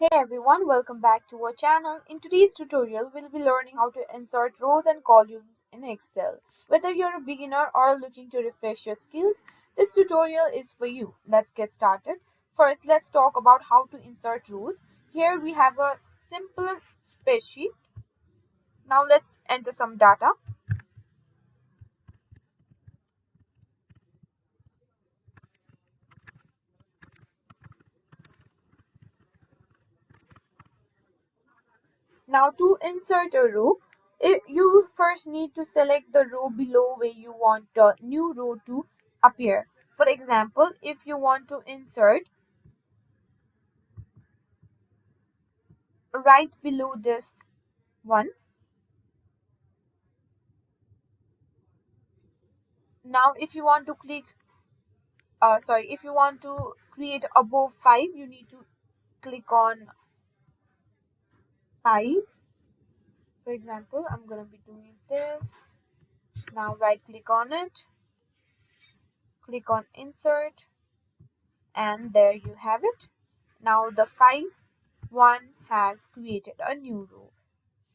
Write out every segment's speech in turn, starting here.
Hey everyone, welcome back to our channel. In today's tutorial, we'll be learning how to insert rows and columns in Excel. Whether you're a beginner or looking to refresh your skills, this tutorial is for you. Let's get started. First, let's talk about how to insert rows. Here we have a simple spreadsheet. Now let's enter some data. Now to insert a row, you first need to select the row below where you want the new row to appear. For example, if you want to insert right below this one, now if you want to if you want to create above 5, you need to click on 5. For example, I'm going to be doing this. Now right click on it, click on insert, and there you have it. Now the 1 has created a new row.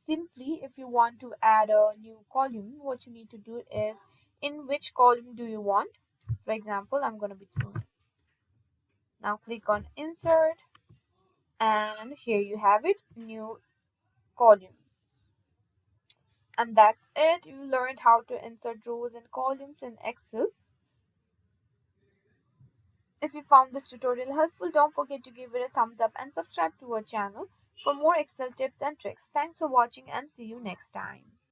Simply, if you want to add a new column, what you need to do is, in which column do you want? For example, I'm going to be doing. Now click on insert, and here you have it, new column. And that's it. You learned how to insert rows and columns in Excel. If you found this tutorial helpful, don't forget to give it a thumbs up and subscribe to our channel for more Excel tips and tricks. Thanks for watching and see you next time.